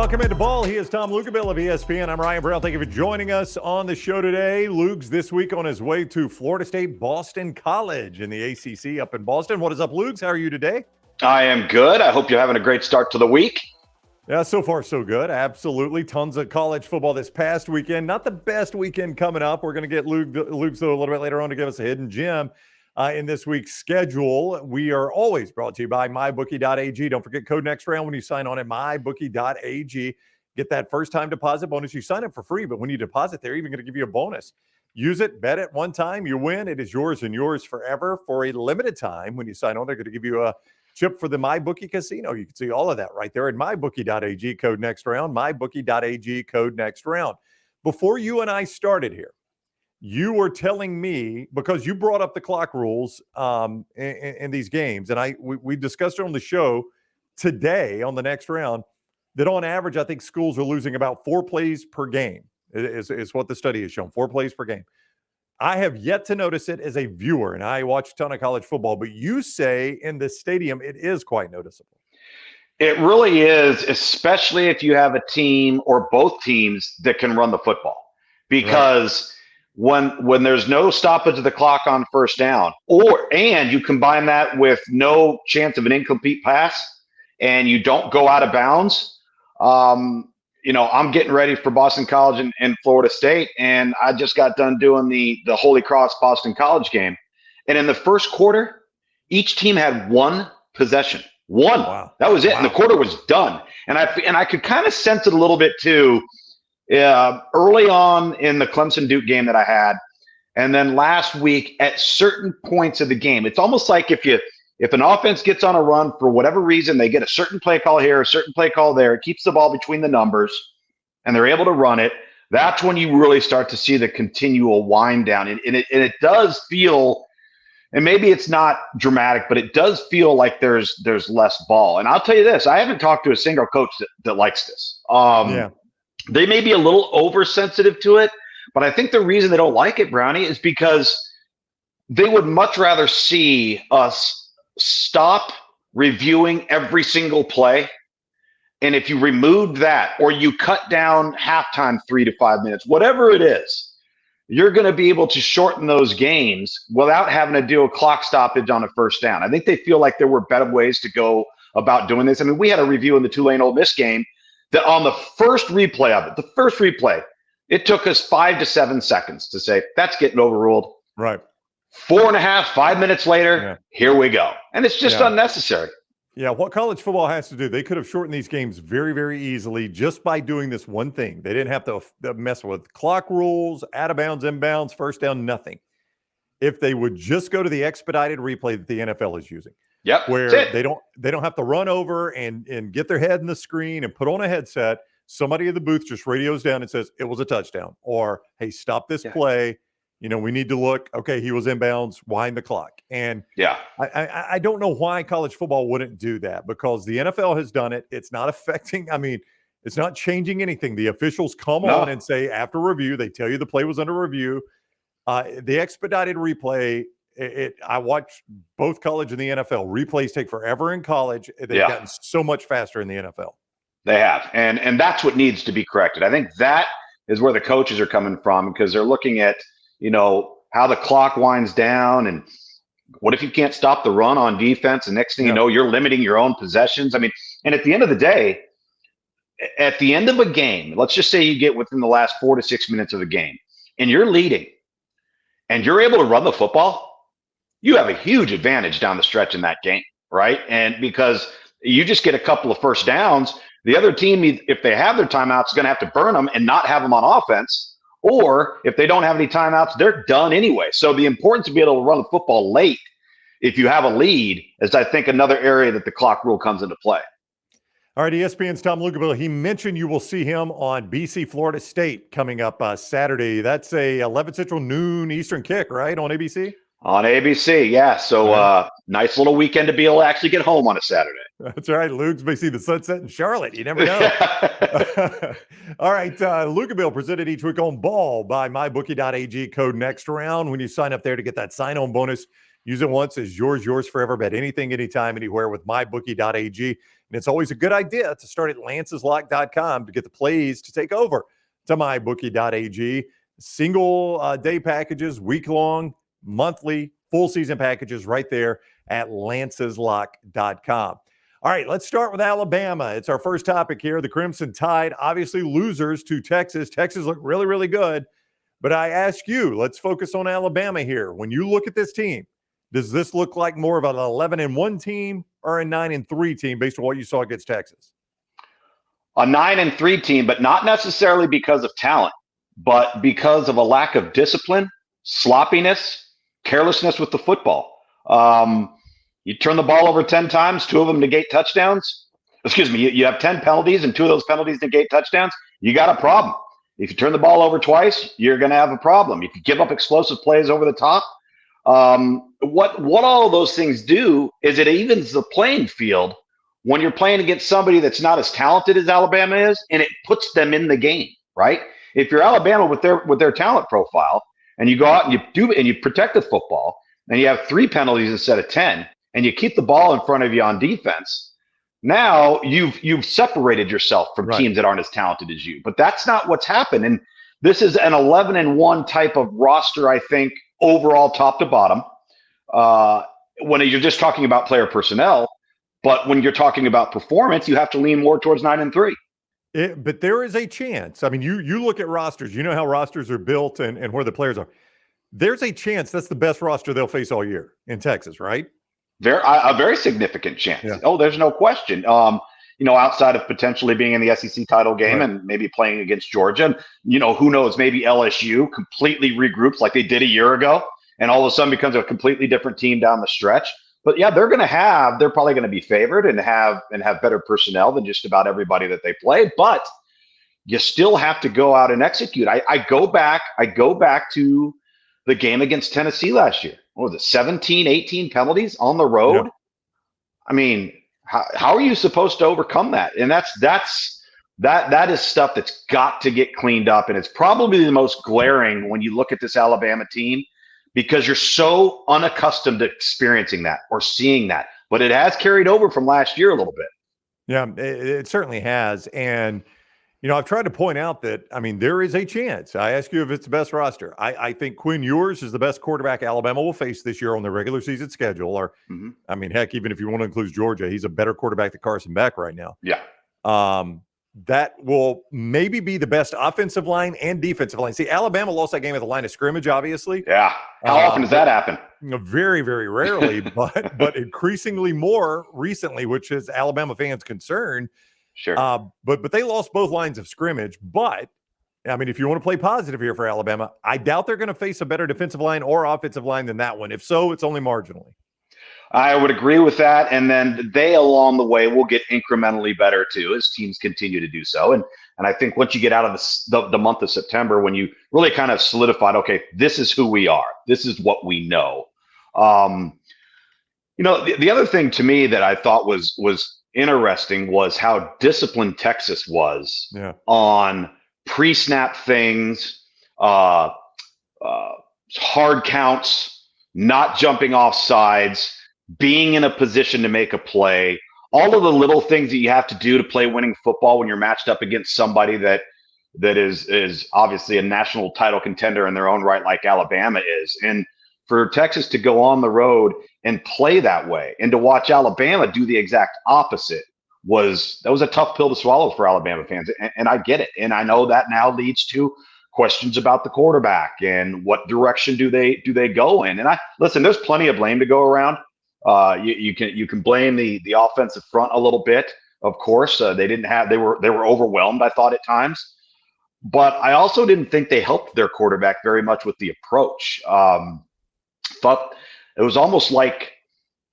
Welcome into Ball. He is Tom Luginbill of ESPN. I'm Ryan Brown. Thank you for joining us on the show today. Luke's this week on his way to Florida State Boston College in the ACC up in Boston. What is up, Luke? How are you today? I am good. I hope you're having a great start to the week. Yeah, so far so good. Absolutely. Tons of college football this past weekend. Not the best weekend coming up. We're going to get Luke's though a little bit later on to give us a hidden gem in this week's schedule. We are always brought to you by mybookie.ag. Don't forget code next round when you sign on at mybookie.ag. Get that first-time deposit bonus. You sign up for free, but when you deposit, they're even going to give you a bonus. Use it, bet it one time, you win. It is yours and yours forever for a limited time. When you sign on, they're going to give you a chip for the MyBookie casino. You can see all of that right there at mybookie.ag, code next round, mybookie.ag, code next round. Before you and I started here, you were telling me, because you brought up the clock rules in these games, and we discussed it on the show today on the next round, that on average, I think schools are losing about 4 plays per game, is what the study has shown, 4 plays per game. I have yet to notice it as a viewer, and I watch a ton of college football, but you say in the stadium it is quite noticeable. It really is, especially if you have a team or both teams that can run the football. Because when there's no stoppage of the clock on first down, and you combine that with no chance of an incomplete pass, and you don't go out of bounds, I'm getting ready for Boston College and Florida State, and I just got done doing the Holy Cross Boston College game. And in the first quarter, each team had 1 possession. One. Wow. That was it. Wow. And the quarter was done. And I could kind of sense it a little bit too early on in the Clemson-Duke game that I had. And then last week at certain points of the game, it's almost like if an offense gets on a run for whatever reason, they get a certain play call here, a certain play call there, it keeps the ball between the numbers, and they're able to run it. That's when you really start to see the continual wind down. And it does feel, and maybe it's not dramatic, but it does feel like there's less ball. And I'll tell you this, I haven't talked to a single coach that likes this. They may be a little oversensitive to it, but I think the reason they don't like it, Brownie, is because they would much rather see us stop reviewing every single play. And if you removed that, or you cut down halftime 3 to 5 minutes, whatever it is, you're going to be able to shorten those games without having to do a clock stoppage on a first down. I think they feel like there were better ways to go about doing this. I mean, we had a review in the Tulane Ole Miss game that on the first replay of it, it took us 5 to 7 seconds to say, that's getting overruled. Right. 4.5, 5 minutes later, Here we go. And it's just unnecessary. Yeah, what college football has to do, they could have shortened these games very, very easily just by doing this one thing. They didn't have to mess with clock rules, out of bounds, inbounds, first down, nothing. If they would just go to the expedited replay that the NFL is using. Yep. Where they don't have to run over and get their head in the screen and put on a headset. Somebody in the booth just radios down and says, it was a touchdown. Or, hey, stop this play. We need to look, okay, he was inbounds, wind the clock. And I don't know why college football wouldn't do that, because the NFL has done it. It's not affecting, it's not changing anything. The officials come on and say, after review, they tell you the play was under review. The expedited replay, I watch both college and the NFL. Replays take forever in college. They've gotten so much faster in the NFL. They have. And that's what needs to be corrected. I think that is where the coaches are coming from, because they're looking at, how the clock winds down, and what if you can't stop the run on defense? And next thing you know, you're limiting your own possessions. And at the end of the day, at the end of a game, let's just say you get within the last 4 to 6 minutes of the game and you're leading and you're able to run the football, you have a huge advantage down the stretch in that game, right? And because you just get a couple of first downs, the other team, if they have their timeouts, is going to have to burn them and not have them on offense. Or if they don't have any timeouts, they're done anyway. So the importance to be able to run the football late if you have a lead is, I think, another area that the clock rule comes into play. All right, ESPN's Tom Luginbill. He mentioned you will see him on BC Florida State coming up Saturday. That's a 11 Central, noon Eastern kick, right, on ABC? On ABC, yeah. So nice little weekend to be able to actually get home on a Saturday. That's right. Luke's may see the sunset in Charlotte. You never know. All right. Luginbill presented each week on Ball by mybookie.ag, code next round. When you sign up there to get that sign-on bonus, Use it once, it's yours forever. Bet anything, anytime, anywhere with mybookie.ag. And it's always a good idea to start at lanceslock.com to get the plays to take over to mybookie.ag. Single day packages, week-long, monthly, full season packages right there at lanceslock.com. All right, let's start with Alabama. It's our first topic here. The Crimson Tide, obviously losers to Texas. Texas looked really, really good. But I ask you, let's focus on Alabama here. When you look at this team, does this look like more of an 11-1 team or a 9-3 team based on what you saw against Texas? A 9-3 team, but not necessarily because of talent, but because of a lack of discipline, sloppiness, carelessness with the football. You turn the ball over 10 times, 2 of them negate touchdowns. Excuse me, you have 10 penalties and 2 of those penalties negate touchdowns. You got a problem. If you turn the ball over twice, you're going to have a problem. If you give up explosive plays over the top, what all of those things do is it evens the playing field when you're playing against somebody that's not as talented as Alabama is, and it puts them in the game, right? If you're Alabama with their talent profile, and you go out and you protect the football, and you have 3 penalties instead of 10, and you keep the ball in front of you on defense, now you've separated yourself from teams that aren't as talented as you. But that's not what's happened. And this is an 11-1 type of roster, I think, overall, top to bottom. When you're just talking about player personnel, but when you're talking about performance, you have to lean more towards 9-3. But there is a chance. I mean, you look at rosters, you know how rosters are built and where the players are. There's a chance that's the best roster they'll face all year in Texas, right? A very significant chance. Yeah. Oh, there's no question. Outside of potentially being in the SEC title game and maybe playing against Georgia, and, who knows, maybe LSU completely regroups like they did a year ago and all of a sudden becomes a completely different team down the stretch. But yeah, they're probably going to be favored and have better personnel than just about everybody that they play. But you still have to go out and execute. I go back to the game against Tennessee last year. What was it, 17, 18 penalties on the road? Yeah. I mean, how are you supposed to overcome that? And that is stuff that's got to get cleaned up. And it's probably the most glaring when you look at this Alabama team, because you're so unaccustomed to experiencing that or seeing that. But it has carried over from last year a little bit. Yeah, it certainly has. And I've tried to point out that, there is a chance. I ask you if it's the best roster. I think Quinn Ewers is the best quarterback Alabama will face this year on the regular season schedule. Or, heck, even if you want to include Georgia, he's a better quarterback than Carson Beck right now. Yeah. That will maybe be the best offensive line and defensive line. See, Alabama lost that game at the line of scrimmage, obviously. Yeah. How often does that happen? Very, very rarely, but increasingly more recently, which is Alabama fans' concern. Sure. But they lost both lines of scrimmage. But, if you want to play positive here for Alabama, I doubt they're going to face a better defensive line or offensive line than that one. If so, it's only marginally. I would agree with that. And then they, along the way, will get incrementally better, too, as teams continue to do so. And I think once you get out of the month of September, when you really kind of solidified, okay, this is who we are. This is what we know. The other thing to me that I thought was interesting was how disciplined Texas was on pre-snap things, hard counts, not jumping off sides, being in a position to make a play, all of the little things that you have to do to play winning football when you're matched up against somebody that is obviously a national title contender in their own right, like Alabama is. And for Texas to go on the road and play that way and to watch Alabama do the exact opposite was a tough pill to swallow for Alabama fans. And I get it. And I know that now leads to questions about the quarterback and what direction do they go in. And listen, there's plenty of blame to go around. You can blame the offensive front a little bit. Of course, they were overwhelmed, I thought, at times. But I also didn't think they helped their quarterback very much with the approach. Thought it was almost like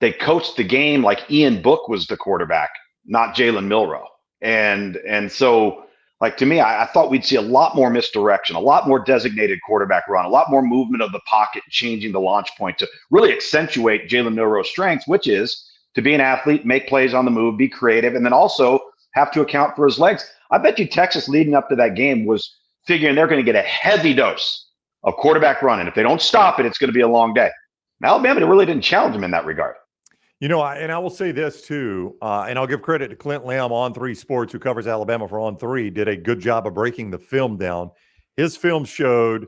they coached the game like Ian Book was the quarterback, not Jalen Milroe. And so, like, to me, I thought we'd see a lot more misdirection, a lot more designated quarterback run, a lot more movement of the pocket, changing the launch point to really accentuate Jalen Milroe's strengths, which is to be an athlete, make plays on the move, be creative, and then also have to account for his legs. I bet you Texas leading up to that game was figuring they're going to get a heavy dose of quarterback running. If they don't stop it, it's going to be a long day. Alabama really didn't challenge him in that regard. And I will say this too, and I'll give credit to Clint Lamb on 3 Sports, who covers Alabama for On 3, did a good job of breaking the film down. His film showed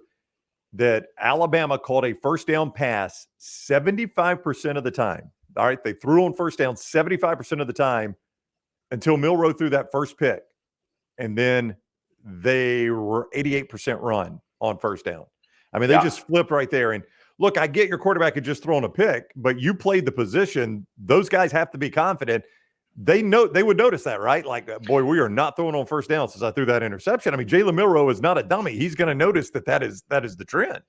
that Alabama called a first down pass 75% of the time. All right, they threw on first down 75% of the time until Milroe threw that first pick. And then they were 88% run on first down. I mean, they just flipped right there. And look, I get your quarterback had just thrown a pick, but you played the position. Those guys have to be confident. They would notice that, right? Like, boy, we are not throwing on first down since I threw that interception. I mean, Jalen Milroe is not a dummy. He's going to notice that is the trend.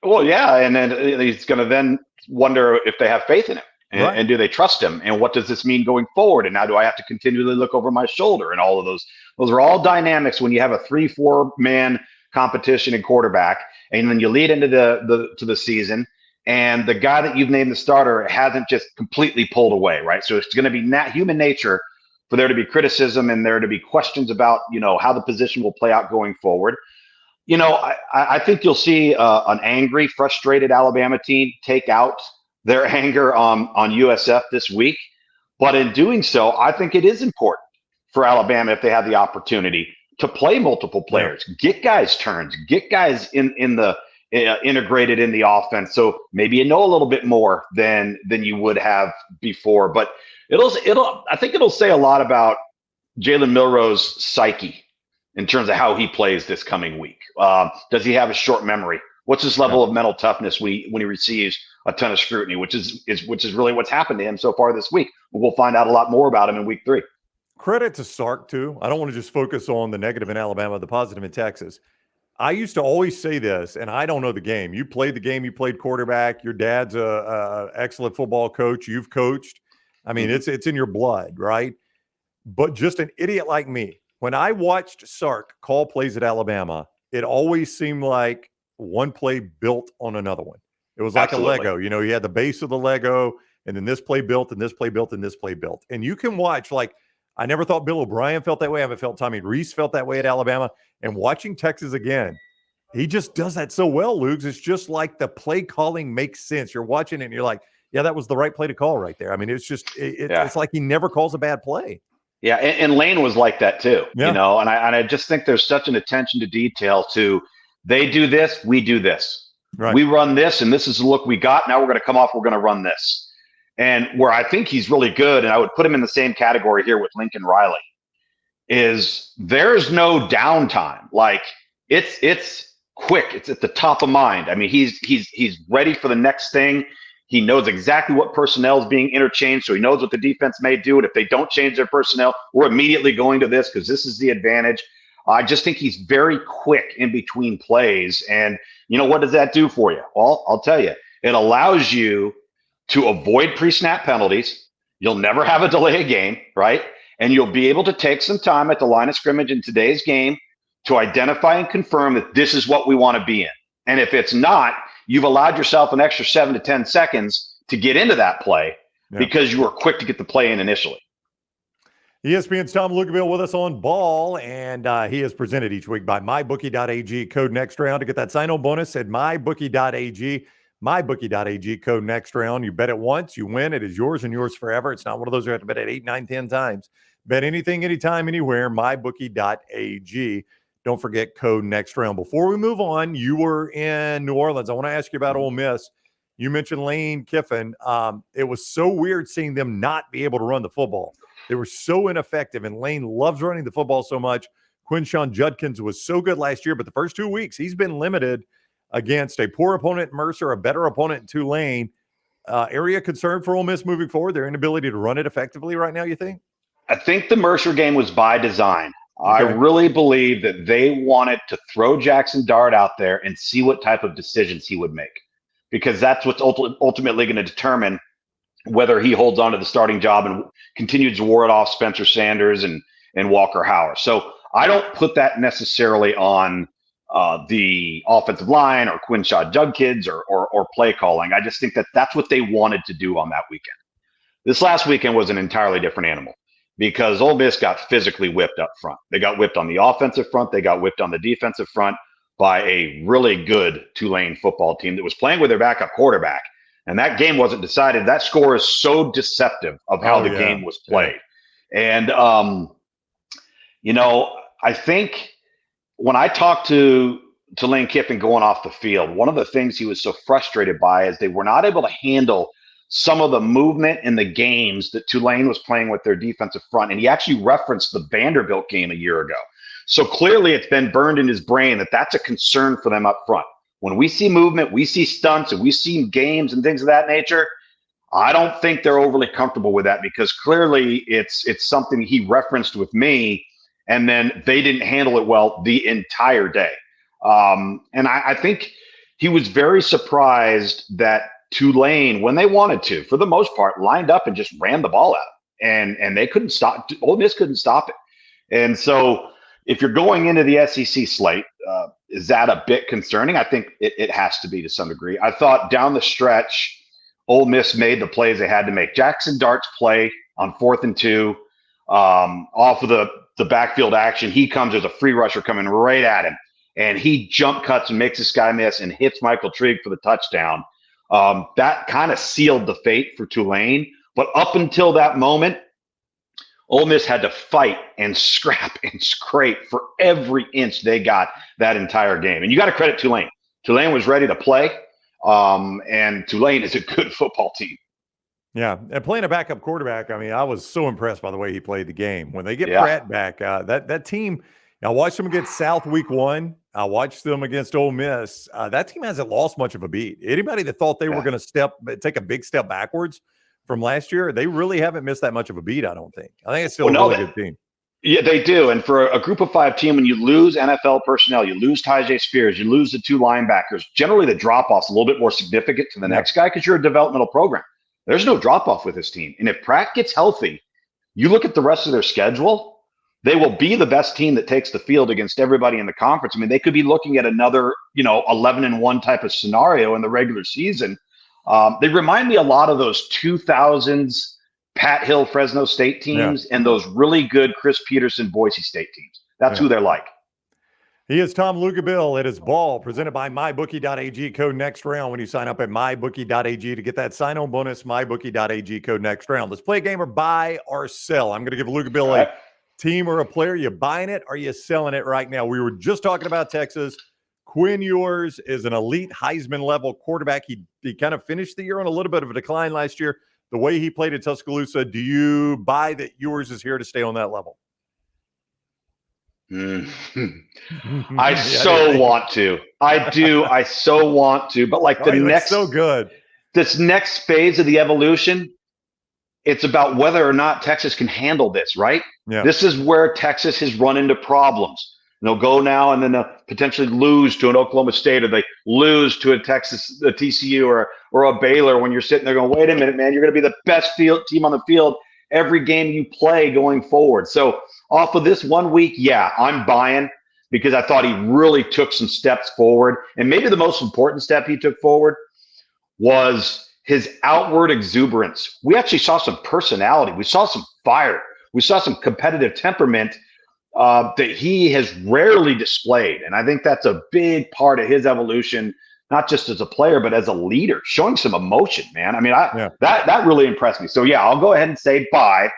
Well, yeah, and then he's going to then wonder if they have faith in him. And do they trust him? And what does this mean going forward? And now do I have to continually look over my shoulder? And all of those are all dynamics when you have a 3-4 man competition in quarterback, and then you lead into the season, and the guy that you've named the starter hasn't just completely pulled away, right? So it's going to be human nature for there to be criticism and there to be questions about how the position will play out going forward. I think you'll see an angry, frustrated Alabama team take out their anger on USF this week. But in doing so, I think it is important for Alabama, if they have the opportunity, to play multiple players, get guys turns, get guys in the integrated in the offense. So maybe you know a little bit more than you would have before. But I think it'll say a lot about Jalen Milroe's psyche in terms of how he plays this coming week. Does he have a short memory? What's his level of mental toughness when he receives a ton of scrutiny, which is really what's happened to him so far this week. We'll find out a lot more about him in week 3. Credit to Sark, too. I don't want to just focus on the negative in Alabama, the positive in Texas. I used to always say this, and I don't know the game. You played the game. You played quarterback. Your dad's a excellent football coach. You've coached. I mean, it's in your blood, right? But just an idiot like me, when I watched Sark call plays at Alabama, it always seemed like one play built on another one. It was like a Lego. You had the base of the Lego, and then this play built, and this play built, and this play built. And you can watch, I never thought Bill O'Brien felt that way. I haven't felt Tommy Reese felt that way at Alabama. And watching Texas again, he just does that so well, Lugs. It's just like the play calling makes sense. You're watching it, and you're like, yeah, that was the right play to call right there. I mean, it's just it's like he never calls a bad play. Yeah, and Lane was like that too. And I just think there's such an attention to detail to they do this, we do this. Right. We run this, and this is the look we got. Now we're going to come off, we're going to run this. And where I think he's really good, and I would put him in the same category here with Lincoln Riley, is there's no downtime. Like it's quick. It's at the top of mind. I mean, he's ready for the next thing. He knows exactly what personnel is being interchanged, so he knows what the defense may do. And if they don't change their personnel, we're immediately going to this because this is the advantage. I just think he's very quick in between plays. And what does that do for you? Well, I'll tell you, it allows you to avoid pre-snap penalties. You'll never have a delay of game, right? And you'll be able to take some time at the line of scrimmage in today's game to identify and confirm that this is what we want to be in. And if it's not, you've allowed yourself an extra 7 to 10 seconds to get into that play because you were quick to get the play in initially. ESPN's Tom Luginbill with us on Ball, and he is presented each week by MyBookie.ag. Code next round to get that sign-on bonus at MyBookie.ag. MyBookie.ag, code next round. You bet it once, you win. It is yours and yours forever. It's not one of those you have to bet it 8, 9, 10 times. Bet anything, anytime, anywhere. MyBookie.ag. Don't forget code next round. Before we move on, you were in New Orleans. I want to ask you about Ole Miss. You mentioned Lane Kiffin. It was so weird seeing them not be able to run the football. They were so ineffective, and Lane loves running the football so much. Quinshon Judkins was so good last year, but the first 2 weeks, he's been limited against a poor opponent, Mercer, a better opponent, Tulane. Area concern for Ole Miss moving forward, their inability to run it effectively right now, you think? I think the Mercer game was by design. Okay. I really believe that they wanted to throw Jackson Dart out there and see what type of decisions he would make, because that's what's ultimately going to determine whether he holds on to the starting job and continues to ward off Spencer Sanders and Walker Howard. So I don't put that necessarily on the offensive line or Quinshon Judkins or play calling. I just think that that's what they wanted to do on that weekend. This last weekend was an entirely different animal because Ole Miss got physically whipped up front. They got whipped on the offensive front. They got whipped on the defensive front by a really good Tulane football team that was playing with their backup quarterback. And that game wasn't decided. That score is so deceptive of how the game was played. And, I think when I talked to Lane Kiffin going off the field, one of the things he was so frustrated by is they were not able to handle some of the movement in the games that Tulane was playing with their defensive front. And he actually referenced the Vanderbilt game a year ago. So clearly it's been burned in his brain that that's a concern for them up front. When we see movement, we see stunts, and we see games and things of that nature, I don't think they're overly comfortable with that, because clearly it's something he referenced with me, and then they didn't handle it well the entire day. And I think he was very surprised that Tulane, when they wanted to, for the most part, lined up and just ran the ball at him, and they couldn't stop. Ole Miss couldn't stop it. And so if you're going into the SEC slate, is that a bit concerning? I think it has to be to some degree. I thought down the stretch, Ole Miss made the plays they had to make. Jackson Dart's play on 4th and 2, off of the backfield action. He comes, there's a free rusher coming right at him, and he jump cuts and makes this guy miss and hits Michael Trigg for the touchdown. That kind of sealed the fate for Tulane. But up until that moment, Ole Miss had to fight and scrap and scrape for every inch they got that entire game. And you got to credit Tulane. Tulane was ready to play, and Tulane is a good football team. Yeah, and playing a backup quarterback, I mean, I was so impressed by the way he played the game. When they get Pratt back, that team, I watched them against South week 1. I watched them against Ole Miss. That team hasn't lost much of a beat. Anybody that thought they were going to take a big step backwards from last year, they really haven't missed that much of a beat, I don't think. I think it's still a really good team. Yeah, they do. And for a group of 5 team, when you lose NFL personnel, you lose Tyjae Spears, you lose the 2 linebackers, generally the drop-off's a little bit more significant to the next guy because you're a developmental program. There's no drop-off with this team. And if Pratt gets healthy, you look at the rest of their schedule, they will be the best team that takes the field against everybody in the conference. I mean, they could be looking at another, 11-1 type of scenario in the regular season. They remind me a lot of those 2000s Pat Hill Fresno State teams and those really good Chris Peterson Boise State teams. That's who they're like. He is Tom Luginbill. It is Ball, presented by MyBookie.ag. Code next round when you sign up at MyBookie.ag to get that sign-on bonus. MyBookie.ag. Code next round. Let's play a game or buy or sell. I'm going to give Luginbill a team or a player. You buying it or are you selling it right now? We were just talking about Texas. Quinn Ewers is an elite Heisman-level quarterback. He kind of finished the year on a little bit of a decline last year. The way he played at Tuscaloosa, do you buy that Ewers is here to stay on that level? I so want to. I do. I so want to. But like so good. This next phase of the evolution, it's about whether or not Texas can handle this, right? Yeah. This is where Texas has run into problems. And they'll go now and then they'll potentially lose to an Oklahoma State, or they lose to a TCU or a Baylor, when you're sitting there going, wait a minute, man, you're going to be the best team on the field every game you play going forward. So off of this 1 week, I'm buying, because I thought he really took some steps forward. And maybe the most important step he took forward was his outward exuberance. We actually saw some personality. We saw some fire. We saw some competitive temperament that he has rarely displayed. And I think that's a big part of his evolution, not just as a player, but as a leader, showing some emotion, man. I mean, that really impressed me. So, I'll go ahead and say buy.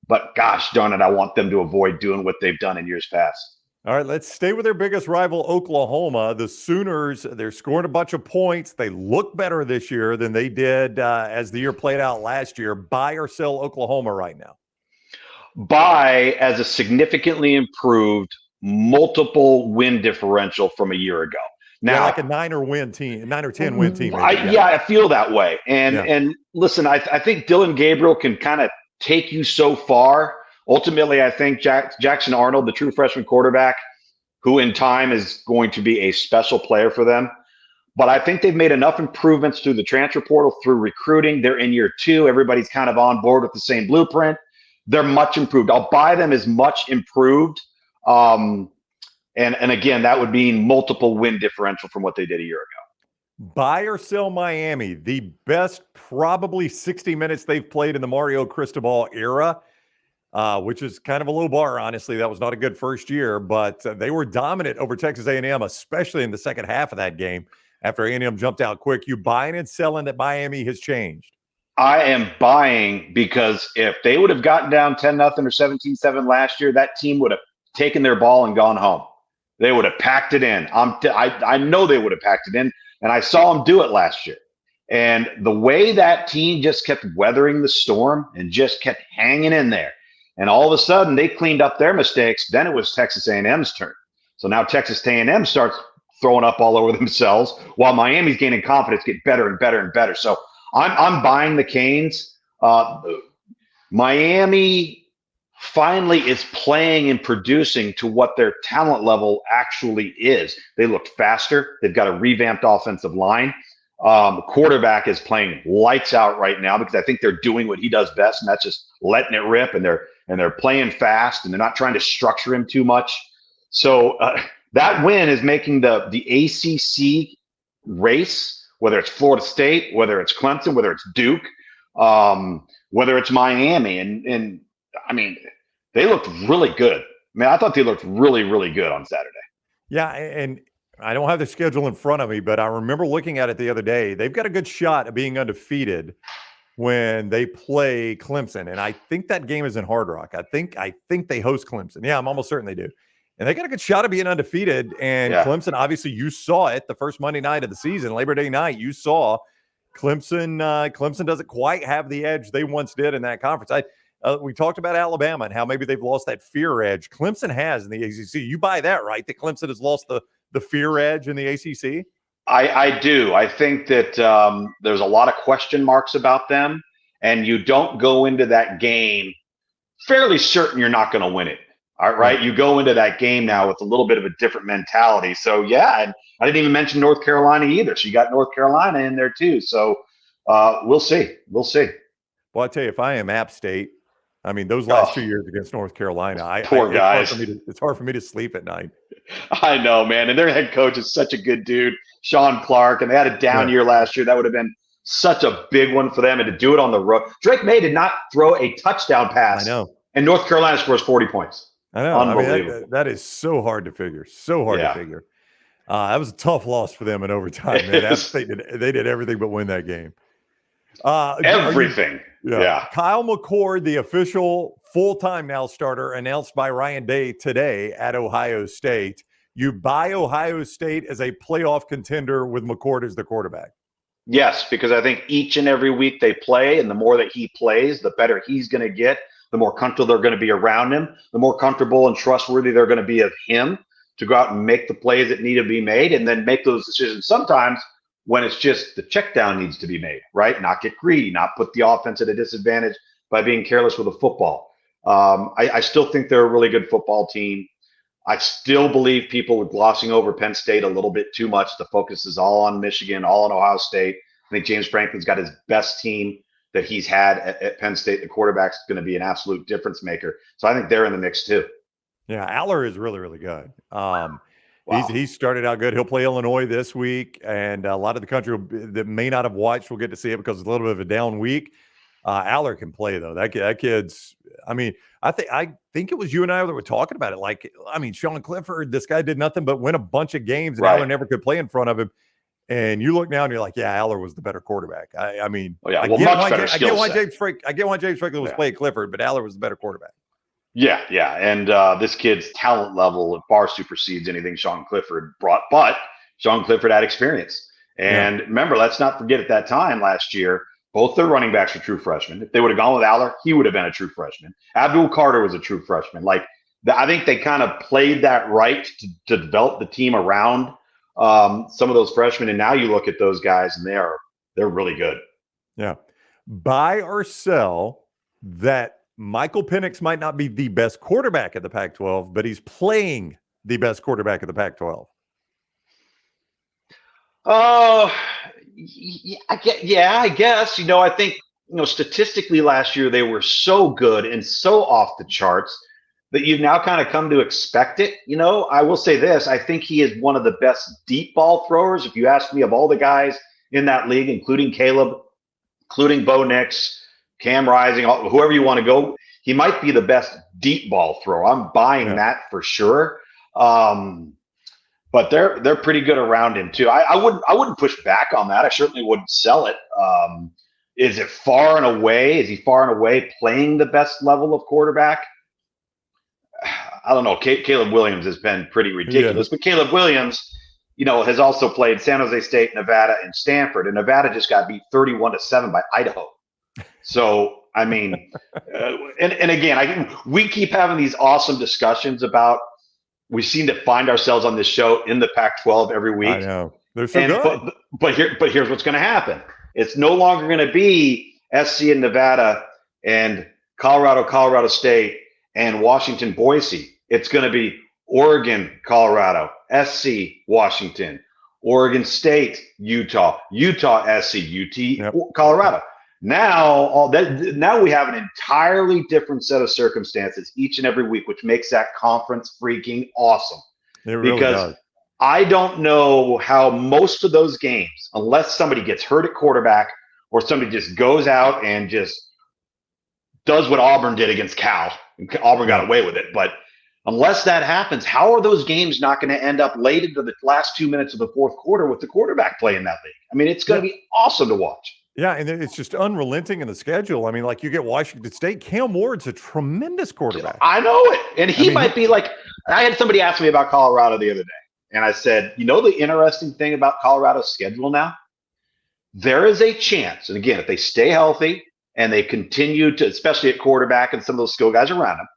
But gosh darn it, I want them to avoid doing what they've done in years past. All right, let's stay with their biggest rival, Oklahoma. The Sooners, they're scoring a bunch of points. They look better this year than they did as the year played out last year. Buy or sell Oklahoma right now? Buy as a significantly improved multiple win differential from a year ago. Now, like a 9 or 10 win team. I feel that way. And listen, I think Dylan Gabriel can kind of take you so far. Ultimately, I think Jackson Arnold, the true freshman quarterback, who in time is going to be a special player for them. But I think they've made enough improvements through the transfer portal, through recruiting. They're in year 2. Everybody's kind of on board with the same blueprint. They're much improved. I'll buy them as much improved. And again, that would mean multiple win differential from what they did a year ago. Buy or sell Miami, the best probably 60 minutes they've played in the Mario Cristobal era, which is kind of a low bar, honestly. That was not a good first year, but they were dominant over Texas A&M, especially in the second half of that game. after A&M jumped out quick. You buying and selling that Miami has changed? I am buying because if they would have gotten down 10-0 or 17-7 last year, that team would have taken their ball and gone home. They would have packed it in. I know they would have packed it in, and I saw them do it last year. And the way that team just kept weathering the storm and just kept hanging in there, and all of a sudden they cleaned up their mistakes. Then it was Texas A&M's turn. So now Texas A&M starts throwing up all over themselves while Miami's gaining confidence, get better and better and better. So I'm buying the Canes. Miami finally is playing and producing to what their talent level actually is. They look faster. They've got a revamped offensive line. The quarterback is playing lights out right now because I think they're doing what he does best, and that's just letting it rip. And they're playing fast, and they're not trying to structure him too much. So that win is making the ACC race, whether it's Florida State, whether it's Clemson, whether it's Duke, whether it's Miami, and I mean, they looked really good. I mean, I thought they looked really, really good on Saturday. Yeah, and I don't have the schedule in front of me, but I remember looking at it the other day. They've got a good shot of being undefeated when they play Clemson, and I think that game is in Hard Rock. I think they host Clemson. Yeah, I'm almost certain they do. And they got a good shot of being undefeated. And Clemson, obviously, you saw it the first Monday night of the season, Labor Day night. You saw Clemson. Clemson doesn't quite have the edge they once did in that conference. We talked about Alabama and how maybe they've lost that fear edge. Clemson has in the ACC. You buy that, right? That Clemson has lost the fear edge in the ACC? I do. I think that there's a lot of question marks about them, and you don't go into that game fairly certain you're not going to win it. All right. You go into that game now with a little bit of a different mentality. So, yeah, and I didn't even mention North Carolina either. So you got North Carolina in there too. So we'll see. We'll see. Well, I tell you, if I am App State, I mean, those last 2 years against North Carolina, poor guys. It's hard for me to sleep at night. I know, man. And their head coach is such a good dude, Sean Clark, and they had a down year last year. That would have been such a big one for them, and to do it on the road. Drake May did not throw a touchdown pass. I know. And North Carolina scores 40 points. I know. Unbelievable. I mean, that is so hard to figure. So hard to figure. That was a tough loss for them in overtime, man. App State they did everything but win that game. Everything. Kyle McCord, the official full-time now starter, announced by Ryan Day today at Ohio State. You buy Ohio State as a playoff contender with McCord as the quarterback. Yes, because I think each and every week they play, and the more that he plays, the better he's going to get, the more comfortable they're going to be around him, the more comfortable and trustworthy they're going to be of him to go out and make the plays that need to be made, and then make those decisions sometimes when it's just the check down needs to be made, right? Not get greedy, not put the offense at a disadvantage by being careless with the football. I still think they're a really good football team. I still believe people are glossing over Penn State a little bit too much. The focus is all on Michigan, all on Ohio State. I think James Franklin's got his best team that he's had at Penn State. The quarterback's going to be an absolute difference maker. So I think they're in the mix too. Yeah, Aller is really, really good. He started out good. He'll play Illinois this week, and a lot of the country that may not have watched will get to see it because it's a little bit of a down week. Aller can play though. That kid's. I mean, I think it was you and I that were talking about it. Like, I mean, Sean Clifford, this guy did nothing but win a bunch of games, and Aller never could play in front of him. And you look now and you're like, yeah, Aller was the better quarterback. I mean, I get why James Franklin was playing Clifford, but Aller was the better quarterback. Yeah. And this kid's talent level far supersedes anything Sean Clifford brought. But Sean Clifford had experience. And remember, let's not forget at that time last year, both their running backs were true freshmen. If they would have gone with Aller, he would have been a true freshman. Abdul Carter was a true freshman. I think they kind of played that right to develop the team around some of those freshmen. And now you look at those guys, and they're really good. Yeah. Buy or sell that Michael Penix might not be the best quarterback at the Pac-12, but he's playing the best quarterback at the Pac-12. I guess. I think, statistically last year they were so good and so off the charts that you've now kind of come to expect it. I will say this. I think he is one of the best deep ball throwers. If you ask me, of all the guys in that league, including Caleb, including Bo Nix, Cam Rising, whoever you want to go, he might be the best deep ball thrower. I'm buying that for sure. But but they're pretty good around him too. I wouldn't push back on that. I certainly wouldn't sell it. Is it far and away? Is he far and away playing the best level of quarterback? I don't know. Caleb Williams has been pretty ridiculous, but Caleb Williams, has also played San Jose State, Nevada, and Stanford, and Nevada just got beat 31-7 by Idaho. So, I mean, and again, we keep having these awesome discussions about. We seem to find ourselves on this show in the Pac-12 every week. I know they're so good, but here's what's going to happen. It's no longer going to be SC and Nevada and Colorado State and Washington, Boise. It's going to be Oregon, Colorado, SC, Washington, Oregon State, Utah, SC, UT, Colorado. Now we have an entirely different set of circumstances each and every week, which makes that conference freaking awesome. It really does. I don't know how most of those games, unless somebody gets hurt at quarterback or somebody just goes out and just does what Auburn did against Cal. Auburn got away with it, but unless that happens, how are those games not going to end up late into the last 2 minutes of the fourth quarter with the quarterback play in that league? I mean, it's going to be awesome to watch. Yeah, and it's just unrelenting in the schedule. I mean, like you get Washington State. Cam Ward's a tremendous quarterback. I know it. And he might be like – I had somebody ask me about Colorado the other day, and I said, the interesting thing about Colorado's schedule now? There is a chance, and again, if they stay healthy and they continue to – especially at quarterback and some of those skill guys around them,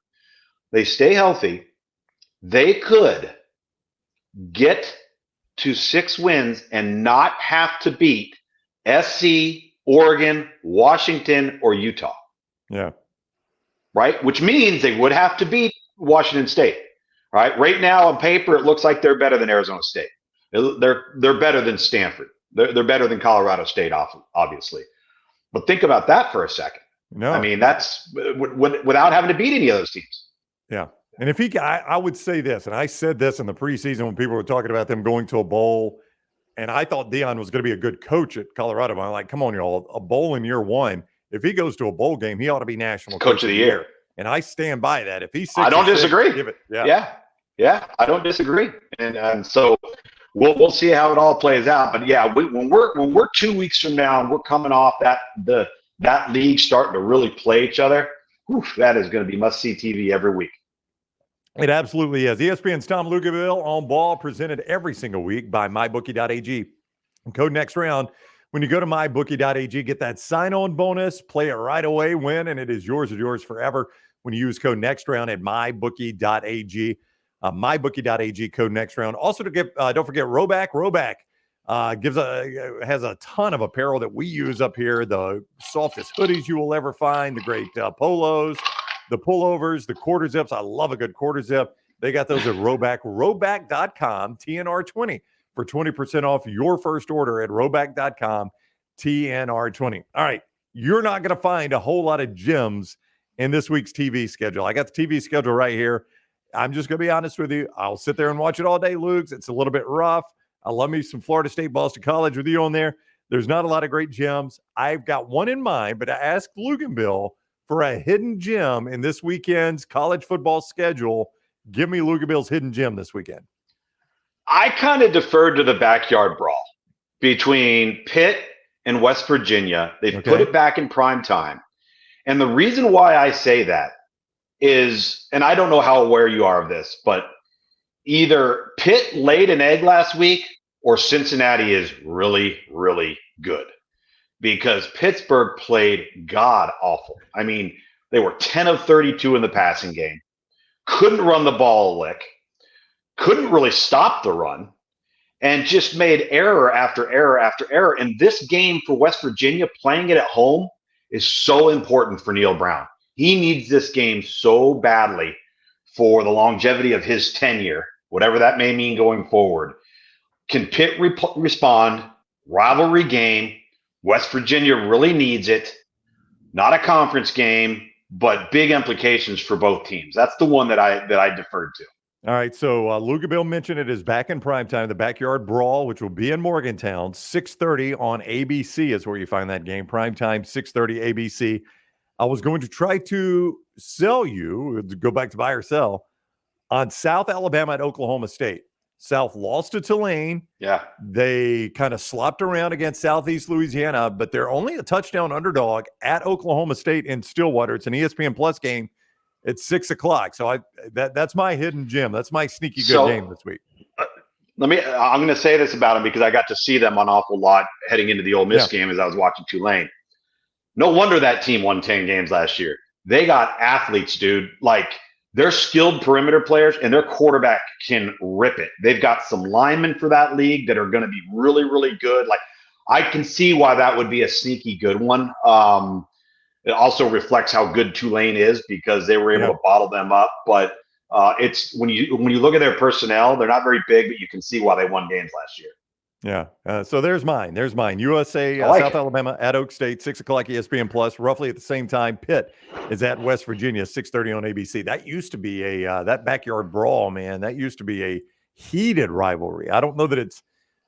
they stay healthy, they could get to 6 wins and not have to beat SC, Oregon, Washington, or Utah. Yeah. Right? Which means they would have to beat Washington State. Right? Right now on paper, it looks like they're better than Arizona State. They're better than Stanford. They're better than Colorado State, obviously. But think about that for a second. No. I mean, that's without having to beat any of those teams. Yeah. And if I would say this, and I said this in the preseason when people were talking about them going to a bowl, and I thought Deion was going to be a good coach at Colorado. But I'm like, come on, y'all, a bowl in year one. If he goes to a bowl game, he ought to be national coach of the year. And I stand by that. If he's 6 I don't disagree. Give it. Yeah, I don't disagree. And so we'll see how it all plays out. But yeah, when we're 2 weeks from now and we're coming off that league starting to really play each other, that is going to be must-see TV every week. It absolutely is. ESPN's Tom Luginbill on Ball, presented every single week by MyBookie.ag. Code next round. When you go to MyBookie.ag, get that sign-on bonus, play it right away, win, and it is yours forever when you use code next round at MyBookie.ag. MyBookie.ag, code next round. Also, don't forget Roback. Roback has a ton of apparel that we use up here. The softest hoodies you will ever find, the great polos, the pullovers, the quarter zips. I love a good quarter zip. They got those at Roback. Roback.com, TNR20 for 20% off your first order at Roback.com, TNR20. All right, you're not going to find a whole lot of gyms in this week's TV schedule. I got the TV schedule right here. I'm just going to be honest with you. I'll sit there and watch it all day, Lugs. It's a little bit rough. I love me some Florida State, Boston College with you on there. There's not a lot of great gyms. I've got one in mind, but I asked Luginbill for a hidden gem in this weekend's college football schedule. Give me Luginbill's hidden gem this weekend. I kind of deferred to the backyard brawl between Pitt and West Virginia. They've put it back in prime time. And the reason why I say that is, and I don't know how aware you are of this, but either Pitt laid an egg last week or Cincinnati is really, really good. Because Pittsburgh played god awful. I mean, they were 10 of 32 in the passing game, couldn't run the ball a lick, couldn't really stop the run, and just made error after error after error. And this game for West Virginia, playing it at home, is so important for Neil Brown. He needs this game so badly for the longevity of his tenure, whatever that may mean going forward. Can Pitt respond? Rivalry game. West Virginia really needs it. Not a conference game, but big implications for both teams. That's the one that I deferred to. All right, so Luginbill mentioned it is back in primetime, the Backyard Brawl, which will be in Morgantown, 6:30 on ABC is where you find that game. Primetime, 6:30 ABC. I was going to try to sell you, go back to buy or sell, on South Alabama at Oklahoma State. South lost to Tulane. Yeah. They kind of slopped around against Southeast Louisiana, but they're only a touchdown underdog at Oklahoma State in Stillwater. It's an ESPN Plus game. It's 6 o'clock. So that's my hidden gem. That's my sneaky good game this week. I'm going to say this about them because I got to see them an awful lot heading into the Ole Miss game as I was watching Tulane. No wonder that team won 10 games last year. They got athletes, dude. Like, they're skilled perimeter players, and their quarterback can rip it. They've got some linemen for that league that are going to be really, really good. Like, I can see why that would be a sneaky good one. It also reflects how good Tulane is because they were able to bottle them up. But it's when you look at their personnel, they're not very big, but you can see why they won games last year. Yeah. So there's mine. USA, South Alabama at Oak State, 6 o'clock ESPN Plus, roughly at the same time. Pitt is at West Virginia, 6:30 on ABC. That used to be that backyard brawl, man. That used to be a heated rivalry. I don't know that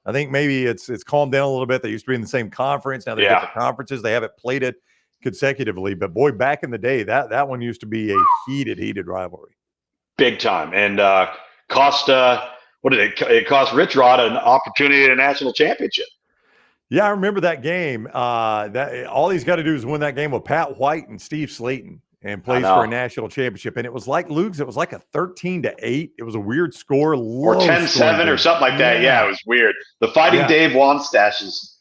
I think maybe it's calmed down a little bit. They used to be in the same conference. Now they're different conferences. They haven't played it consecutively. But boy, back in the day, that one used to be a heated rivalry. Big time. And Costa. What did it cost Rich Rod an opportunity at a national championship? Yeah, I remember that game. That all he's got to do is win that game with Pat White and Steve Slayton and plays for a national championship. And it was like Luke's. It was like a 13-8. It was a weird score. Or 10-7 or something like that. Yeah, it was weird. The Fighting Dave Wannstaches.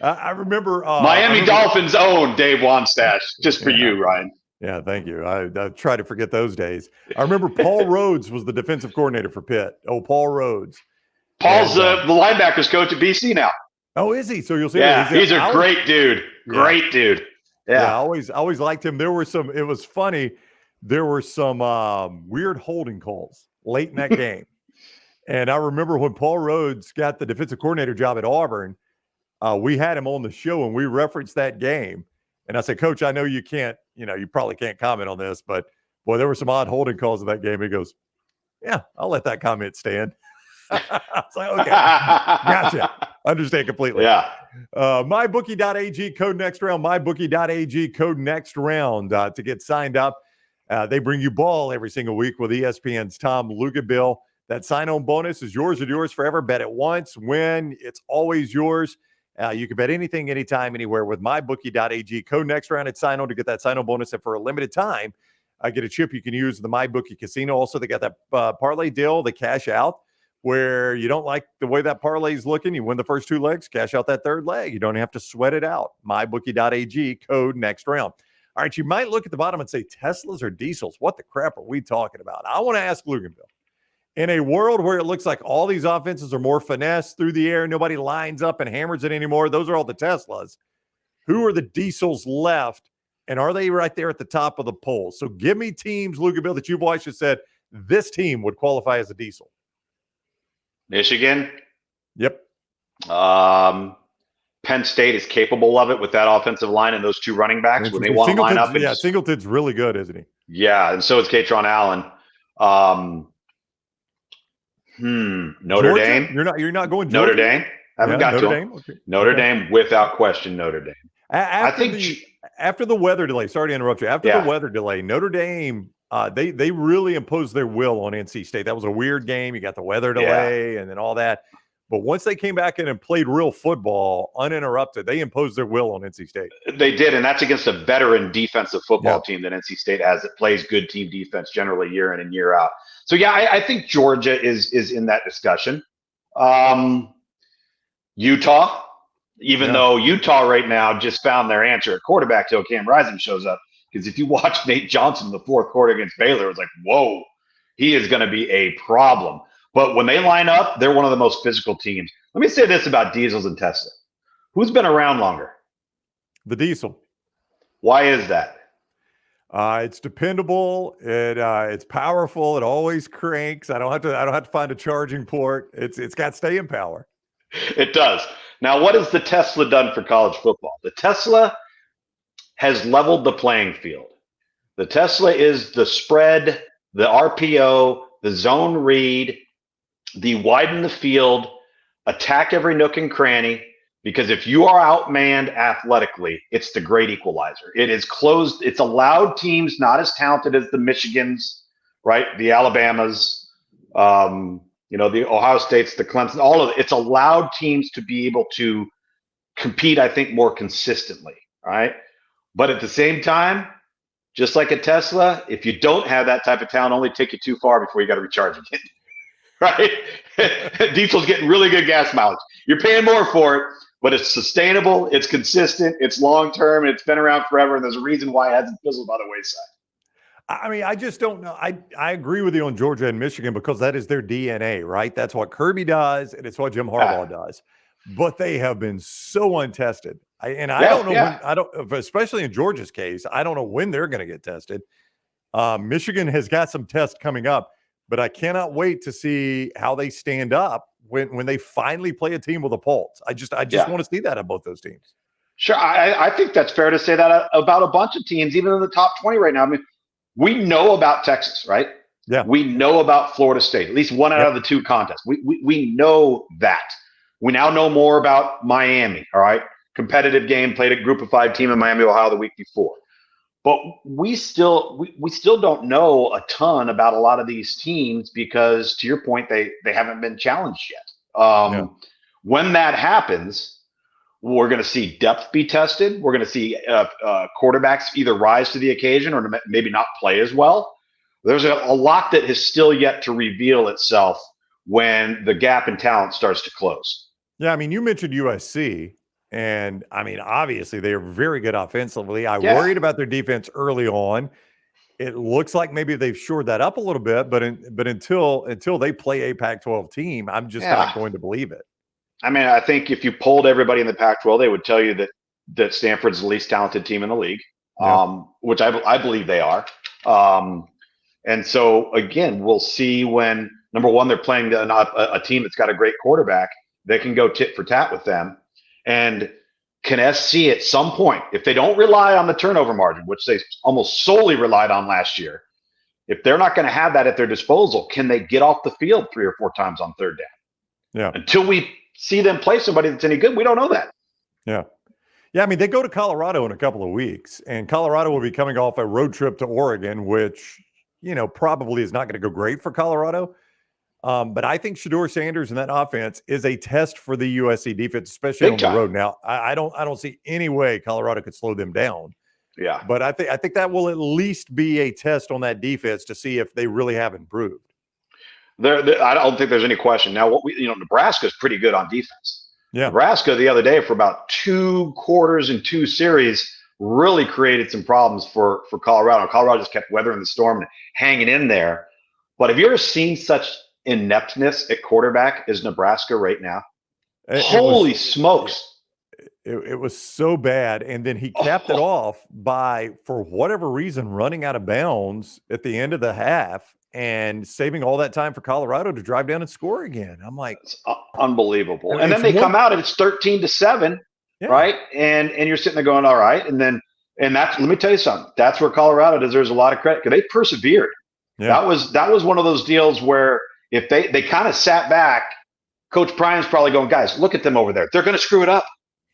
I remember. Miami Dolphins own Dave Wannstache, just for you, Ryan. Yeah, thank you. I try to forget those days. I remember Paul Rhodes was the defensive coordinator for Pitt. Oh, Paul Rhodes. Paul's the linebackers coach at BC now. Oh, is he? So you'll see. Yeah, he's a great dude. Great dude. Yeah, I always liked him. There were some. It was funny. There were some weird holding calls late in that game, and I remember when Paul Rhodes got the defensive coordinator job at Auburn. We had him on the show, and we referenced that game. And I said, Coach, I know you can't, you probably can't comment on this, but boy, there were some odd holding calls in that game. He goes, yeah, I'll let that comment stand. I was like, okay, gotcha. Understand completely. Yeah. MyBookie.ag, code next round, MyBookie.ag, code next round to get signed up. They bring you ball every single week with ESPN's Tom Luginbill. That sign-on bonus is yours and yours forever. Bet it once, win. It's always yours. You can bet anything, anytime, anywhere with MyBookie.ag. Code next round at sign-on to get that sign-on bonus. And for a limited time, get a chip you can use in the MyBookie casino. Also, they got that parlay deal, the cash out, where you don't like the way that parlay is looking. You win the first two legs, cash out that third leg. You don't have to sweat it out. MyBookie.ag, code next round. All right, you might look at the bottom and say, Teslas or diesels? What the crap are we talking about? I want to ask Luginbill. In a world where it looks like all these offenses are more finesse through the air, nobody lines up and hammers it anymore. Those are all the Teslas. Who are the diesels left? And are they right there at the top of the poll? So give me teams, Luginbill, that you've watched and said this team would qualify as a diesel. Michigan. Yep. Penn State is capable of it with that offensive line and those two running backs when they want to line up. Yeah, Singleton's really good, isn't he? Yeah, and so is Katron Allen. Notre Georgia? Dame. You're not going Notre Georgia? Dame. Haven't got Notre to Dame. Okay. Notre Dame without question. Notre Dame. After the weather delay. Sorry to interrupt you. After the weather delay, Notre Dame. They really imposed their will on NC State. That was a weird game. You got the weather delay and then all that. But once they came back in and played real football uninterrupted, they imposed their will on NC State. They did, and that's against a veteran defensive football team that NC State has that plays good team defense generally year in and year out. So, I think Georgia is in that discussion. Utah, even though Utah right now just found their answer at quarterback till Cam Rising shows up. Because if you watch Nate Johnson in the fourth quarter against Baylor, it was like, whoa, he is going to be a problem. But when they line up, they're one of the most physical teams. Let me say this about diesels and Tesla. Who's been around longer? The diesel. Why is that? It's dependable. It's powerful. It always cranks. I don't have to find a charging port. It's got staying power. It does. Now, what has the Tesla done for college football? The Tesla has leveled the playing field. The Tesla is the spread, the RPO, the zone read, the widen the field, attack every nook and cranny, because if you are outmanned athletically, it's the great equalizer. It is closed. It's allowed teams not as talented as the Michigans, right? The Alabamas, The Ohio States, the Clemson, all of it. It's allowed teams to be able to compete, I think, more consistently, right? But at the same time, just like a Tesla, if you don't have that type of talent, only take you too far before you got to recharge again, right? Diesel's getting really good gas mileage. You're paying more for it, but it's sustainable, it's consistent, it's long-term, and it's been around forever, and there's a reason why it hasn't fizzled by the wayside. I mean, I just don't know. I agree with you on Georgia and Michigan because that is their DNA, right? That's what Kirby does, and it's what Jim Harbaugh does. But they have been so untested. I don't know when, especially in Georgia's case, I don't know when they're going to get tested. Michigan has got some tests coming up, but I cannot wait to see how they stand up when they finally play a team with a pulse. I just want to see that on both those teams. Sure. I think that's fair to say that about a bunch of teams, even in the top 20 right now. I mean, we know about Texas, right? Yeah. We know about Florida State, at least one out of the two contests. We know that. We now know more about Miami, all right? Competitive game, played a group of 5 team in Miami, Ohio the week before. But we still don't know a ton about a lot of these teams because, to your point, they haven't been challenged yet. When that happens, we're going to see depth be tested. We're going to see quarterbacks either rise to the occasion or maybe not play as well. There's a lot that has still yet to reveal itself when the gap in talent starts to close. Yeah, I mean, you mentioned USC, and I mean, obviously they are very good offensively. I worried about their defense early on. It looks like maybe they've shored that up a little bit, but until they play a Pac-12 team, I'm just not going to believe it. I mean, I think if you polled everybody in the Pac-12, they would tell you that Stanford's the least talented team in the league, which I believe they are. And so, again, we'll see when, number one, they're playing a team that's got a great quarterback. They can go tit for tat with them. And can SC at some point, if they don't rely on the turnover margin, which they almost solely relied on last year, if they're not going to have that at their disposal, can they get off the field 3 or 4 times on third down? Yeah. Until we see them play somebody that's any good, we don't know that. Yeah. Yeah, I mean, they go to Colorado in a couple of weeks, and Colorado will be coming off a road trip to Oregon, which, probably is not going to go great for Colorado. But I think Shedeur Sanders and that offense is a test for the USC defense, especially on the road. Now, I don't see any way Colorado could slow them down. Yeah. But I think that will at least be a test on that defense to see if they really have improved. I don't think there's any question. Now, Nebraska's pretty good on defense. Yeah. Nebraska the other day for about 2 quarters and 2 series really created some problems for Colorado. Colorado just kept weathering the storm and hanging in there. But have you ever seen such ineptness at quarterback as Nebraska right now? Holy smokes. It was so bad. And then he capped it off by, for whatever reason, running out of bounds at the end of the half and saving all that time for Colorado to drive down and score again. I'm like, it's unbelievable. And then they come out and it's 13-7, right? And you're sitting there going, all right. And that's, let me tell you something. That's where Colorado deserves a lot of credit because they persevered. Yeah. That was one of those deals where if they kind of sat back, Coach Pryan's probably going, guys, look at them over there. They're going to screw it up.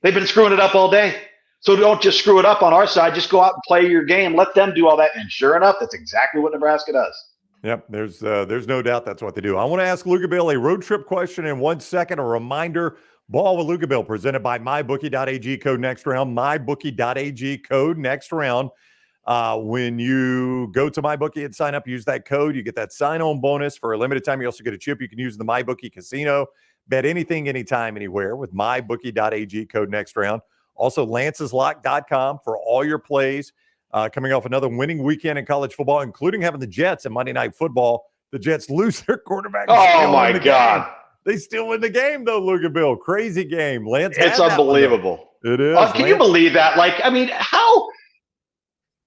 They've been screwing it up all day. So don't just screw it up on our side. Just go out and play your game. Let them do all that. And sure enough, that's exactly what Nebraska does. Yep, there's no doubt that's what they do. I want to ask Luginbill a road trip question in 1 second. A reminder, Ball with Luginbill presented by MyBookie.ag, code next round. MyBookie.ag, code next round. When you go to MyBookie and sign up, use that code. You get that sign-on bonus for a limited time. You also get a chip you can use in the MyBookie casino. Bet anything, anytime, anywhere with MyBookie.ag, code next round. Also, Lance'sLock.com for all your plays. Coming off another winning weekend in college football, including having the Jets in Monday Night Football. The Jets lose their quarterback. Oh, my God. They still win the game, though, Luginbill. Crazy game. Lance, it's unbelievable. It is. Can you believe that? How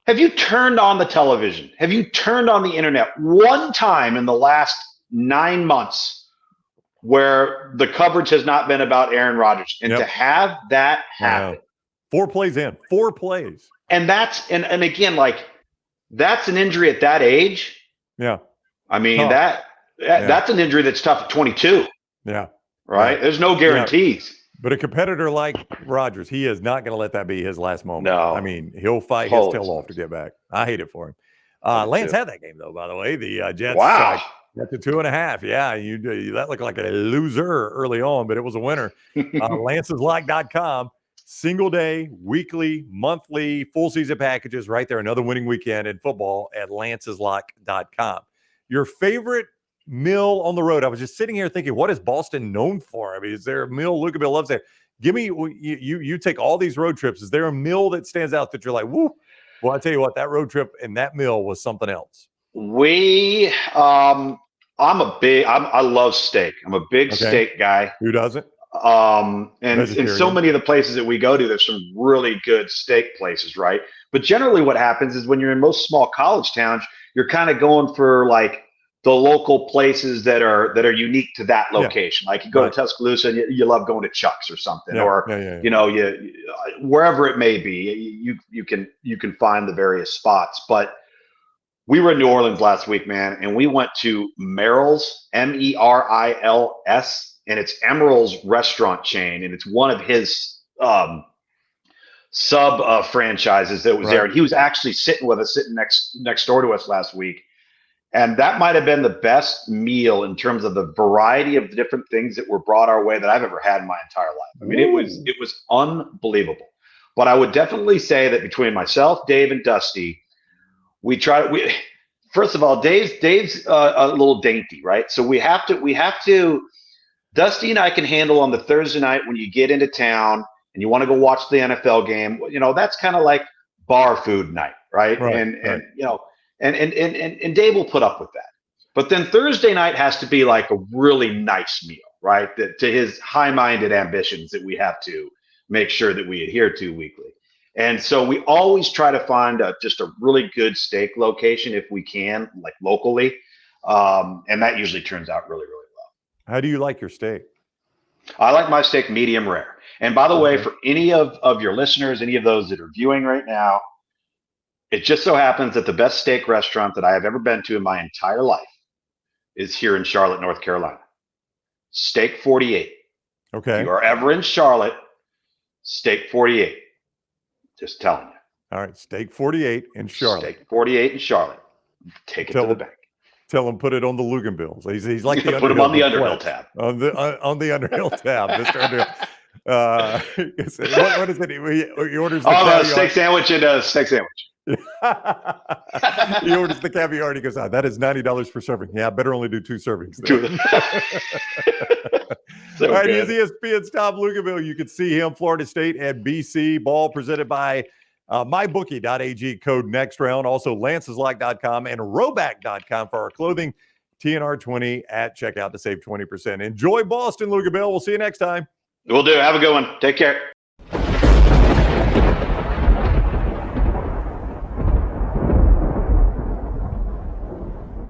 have you turned on the television? Have you turned on the internet one time in the last 9 months where the coverage has not been about Aaron Rodgers? And to have that happen. 4 plays in. 4 plays. And that's and again, that's an injury at that age. Yeah. I mean, that's an injury that's tough at 22. Yeah. Right? There's no guarantees. Yeah. But a competitor like Rodgers, he is not going to let that be his last moment. No. I mean, he'll fight his tail off to get back. I hate it for him. Lance had that game, though, by the way. The Jets Wow. got to 2.5. Yeah, that looked like a loser early on, but it was a winner. LancesLock.com. Single day, weekly, monthly, full season packages right there. Another winning weekend in football at LancesLock.com. Your favorite meal on the road? I was just sitting here thinking, what is Boston known for? I mean, is there a meal Luginbill loves there? Give me, you take all these road trips. Is there a meal that stands out that you're like, woo? Well, I tell you what, that road trip and that meal was something else. I love steak. I'm a big steak guy. Who doesn't? And in so many of the places that we go to, there's some really good steak places, right? But generally what happens is when you're in most small college towns, you're kind of going for like the local places that are unique to that location. Like you go to Tuscaloosa and you love going to Chuck's or something, you know, wherever it may be, you can find the various spots. But we were in New Orleans last week, man, and we went to Merrill's, Merils, and it's Emeril's restaurant chain, and it's one of his sub franchises that was there. And he was actually sitting next door to us last week. And that might have been the best meal in terms of the variety of the different things that were brought our way that I've ever had in my entire life. I mean, it was unbelievable. But I would definitely say that between myself, Dave, and Dusty, first of all, Dave's a little dainty, right? So we have to. Dusty and I can handle on the Thursday night when you get into town and you want to go watch the NFL game. You know, that's kind of like bar food night, right? And you know, and Dave will put up with that. But then Thursday night has to be like a really nice meal, right? That to his high-minded ambitions that we have to make sure that we adhere to weekly. And so we always try to find just a really good steak location if we can, like locally. And that usually turns out really, really well. How do you like your steak? I like my steak medium rare. And by the way, for any of your listeners, any of those that are viewing right now, it just so happens that the best steak restaurant that I have ever been to in my entire life is here in Charlotte, North Carolina. Steak 48. Okay. If you are ever in Charlotte, Steak 48. Just telling you. All right. Steak 48 in Charlotte. Steak 48 in Charlotte. Take it to the bank. Tell him put it on the Luginbills. He's like the put him on the Underhill tab. On the Underhill tab, Mr. Underhill. What is it? He orders the caviar. Steak sandwich and a steak sandwich. He orders the caviar and he goes, that is $90 per serving. Yeah, I better only do 2 servings. All right, he's ESPN's Tom Luginbill. You can see him, Florida State and BC. Ball presented by mybookie.ag, code next round. Also, lanceslock.com and roback.com for our clothing. TNR20 at checkout to save 20%. Enjoy Boston, Luginbill. We'll see you next time. We'll do. Have a good one. Take care.